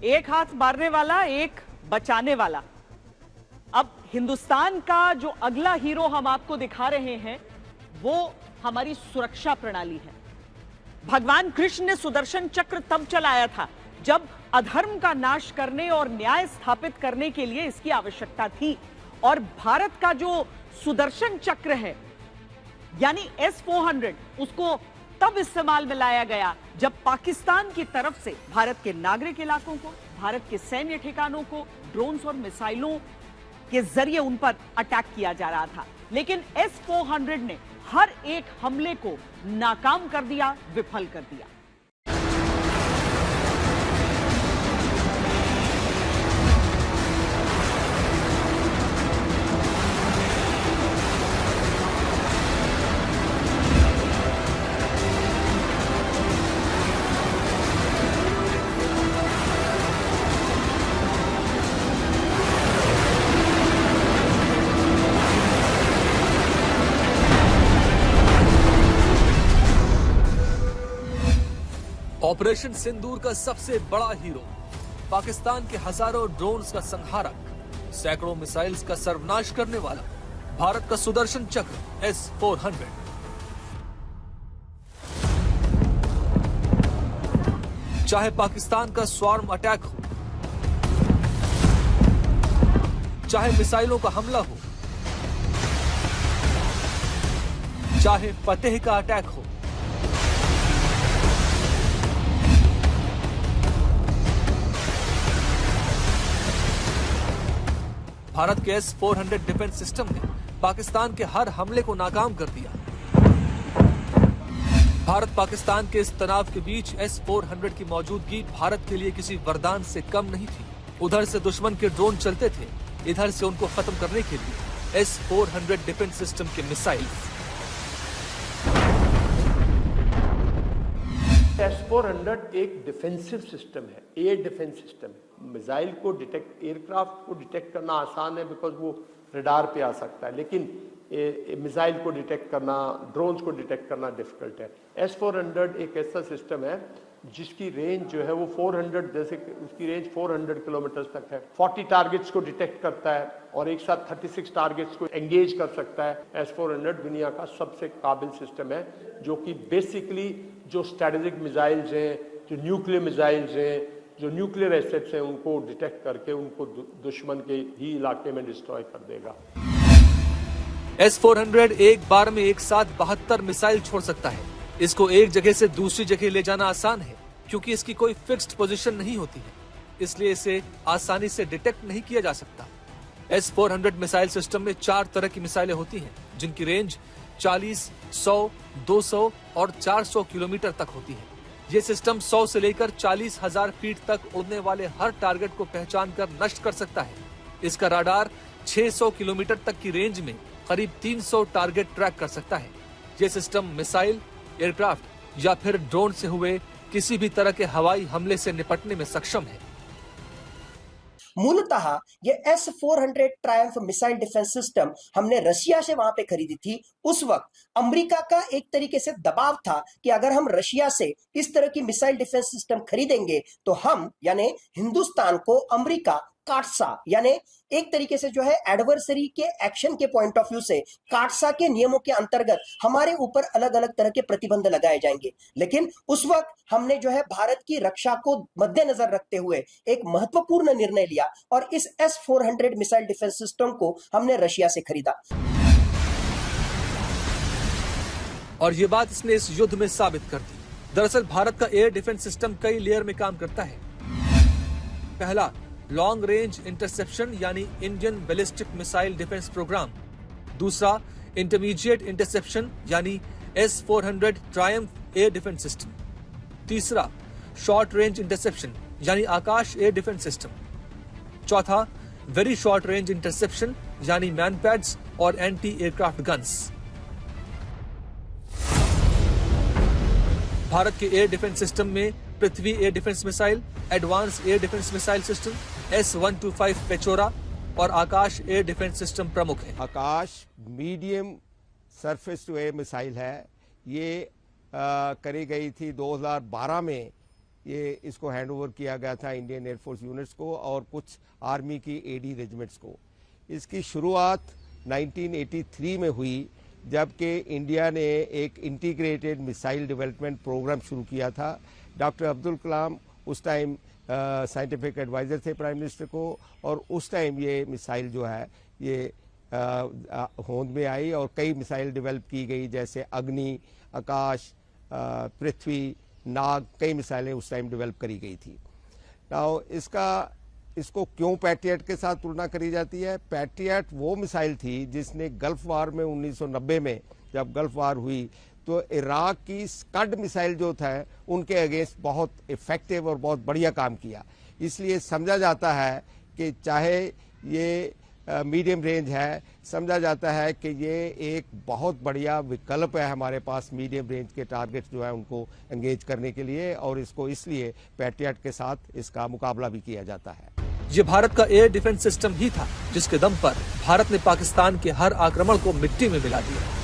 एक हाथ मारने वाला, एक बचाने वाला। अब हिंदुस्तान का जो अगला हीरो हम आपको दिखा रहे हैं वो हमारी सुरक्षा प्रणाली है। भगवान कृष्ण ने सुदर्शन चक्र तब चलाया था जब अधर्म का नाश करने और न्याय स्थापित करने के लिए इसकी आवश्यकता थी। और भारत का जो सुदर्शन चक्र है यानी S-400, उसको तब इस्तेमाल में लाया गया जब पाकिस्तान की तरफ से भारत के नागरिक इलाकों को, भारत के सैन्य ठिकानों को ड्रोन्स और मिसाइलों के जरिए उन पर अटैक किया जा रहा था। लेकिन S-400 ने हर एक हमले को नाकाम कर दिया, विफल कर दिया। ऑपरेशन सिंदूर का सबसे बड़ा हीरो, पाकिस्तान के हजारों ड्रोन्स का संहारक, सैकड़ों मिसाइल्स का सर्वनाश करने वाला भारत का सुदर्शन चक्र S-400। चाहे पाकिस्तान का स्वार्म अटैक हो, चाहे मिसाइलों का हमला हो, चाहे फतेह का अटैक हो, भारत के S-400 डिफेंस सिस्टम ने पाकिस्तान के हर हमले को नाकाम कर दिया। भारत पाकिस्तान के इस तनाव के बीच S-400 की मौजूदगी भारत के लिए किसी वरदान से कम नहीं थी। उधर से दुश्मन के ड्रोन चलते थे, इधर से उनको खत्म करने के लिए S-400 डिफेंस सिस्टम के मिसाइल। S-400 एक डिफेंसिव सिस्टम है, एयर डिफेंस सिस्टम है। मिसाइल को डिटेक्ट, एयरक्राफ्ट को डिटेक्ट करना आसान है बिकॉज वो रडार पे आ सकता है, लेकिन मिसाइल को डिटेक्ट करना, ड्रोन्स को डिटेक्ट करना डिफिकल्ट है। S-400 एक ऐसा सिस्टम है जिसकी रेंज जो है वो 400, जैसे उसकी रेंज 400 किलोमीटर तक है। 40 टारगेट्स को डिटेक्ट करता है और एक साथ 36 टारगेट्स को एंगेज कर सकता है। S-400 दुनिया का सबसे काबिल सिस्टम है जो कि बेसिकली जो स्ट्रेटेजिक मिसाइल्स हैं, जो न्यूक्लियर मिसाइल्स हैं, जो न्यूक्लियर एसेट्स हैं, उनको डिटेक्ट करके उनको दुश्मन के ही इलाके में डिस्ट्रॉय कर देगा। S-400 एक बार में एक साथ 72 मिसाइल छोड़ सकता है। इसको एक जगह से दूसरी जगह ले जाना आसान है क्योंकि इसकी कोई फिक्स्ड पोजीशन नहीं होती है, इसलिए इसे आसानी से डिटेक्ट नहीं किया जा सकता। S-400 मिसाइल सिस्टम में 4 तरह की मिसाइलें होती हैं जिनकी रेंज 40, 100, 200 और 400 किलोमीटर तक होती है। ये सिस्टम 100 से लेकर 40,000 फीट तक उड़ने वाले हर टारगेट को पहचान कर नष्ट कर सकता है। इसका राडार 600 किलोमीटर तक की रेंज में करीब 300 टारगेट ट्रैक कर सकता है। ये सिस्टम मिसाइल, एयरक्राफ्ट या फिर ड्रोन से हुए किसी भी तरह के हवाई हमले से निपटने में सक्षम है। मूलतः ये S-400 Triumph missile defence system हमने रशिया से वहां पे खरीदी थी। उस वक्त अमेरिका का एक तरीके से दबाव था कि अगर हम रशिया से इस तरह की मिसाइल डिफेंस सिस्टम खरीदेंगे तो हम यानी हिंदुस्तान को अमेरिका काटसा यानी एक तरीके से जो है एडवर्सरी के एक्शन के पॉइंट ऑफ व्यू से काटसा के नियमों के अंतर्गत हमारे ऊपर अलग अलग तरह के प्रतिबंध लगाए जाएंगे। लेकिन उस वक्त हमने जो है भारत की रक्षा को मद्देनजर रखते हुए एक महत्वपूर्ण निर्णय लिया और इस S-400 मिसाइल डिफेंस सिस्टम को हमने रशिया से खरीदा। और ये बात इसने इस युद्ध में साबित कर दी। दरअसल भारत का एयर डिफेंस सिस्टम कई लेयर में काम करता है। पहला, लॉन्ग रेंज इंटरसेप्शन यानी Indian ballistic missile defence programme. दूसरा, इंटरमीडिएट इंटरसेप्शन यानी S-400 Triumf air defence system. तीसरा, शॉर्ट रेंज इंटरसेप्शन यानी आकाश एयर डिफेंस सिस्टम। चौथा, वेरी शॉर्ट रेंज इंटरसेप्शन यानी मैनपैड्स और एंटी एयरक्राफ्ट गन्स। भारत के एयर डिफेंस सिस्टम में Prithvi air defence missile, advance air defence missile system, S-125 Pechora और आकाश air defence system प्रमुख है। Akash medium surface to air missile है। ये करी गई थी 2012 में। ये इसको हैंड ओवर किया गया था इंडियन एयरफोर्स यूनिट्स को और कुछ आर्मी की एडी रेजिमेंट्स को। इसकी शुरुआत 1983 में हुई, जबकि इंडिया ने एक इंटीग्रेटेड मिसाइल डेवलपमेंट प्रोग्राम शुरू किया था। डॉक्टर अब्दुल कलाम उस टाइम साइंटिफिक एडवाइज़र थे प्राइम मिनिस्टर को, और उस टाइम ये मिसाइल जो है ये होंद में आई और कई मिसाइल डेवलप की गई, जैसे अग्नि, आकाश, पृथ्वी, नाग, कई मिसाइलें उस टाइम डेवलप करी गई थी। नाउ इसको क्यों पैट्रियट के साथ तुलना करी जाती है? पैट्रियट वो मिसाइल थी जिसने गल्फ वार में 1990 में जब गल्फ वार हुई तो इराक की स्कड मिसाइल जो था उनके अगेंस्ट बहुत इफेक्टिव और बहुत बढ़िया काम किया। इसलिए समझा जाता है कि चाहे ये मीडियम रेंज है, समझा जाता है कि ये एक बहुत बढ़िया विकल्प है हमारे पास मीडियम रेंज के टारगेट्स जो है उनको एंगेज करने के लिए, और इसको इसलिए पैट्रियट के साथ इसका मुकाबला भी किया जाता है। ये भारत का एयर डिफेंस सिस्टम ही था जिसके दम पर भारत ने पाकिस्तान के हर आक्रमण को मिट्टी में मिला दिया।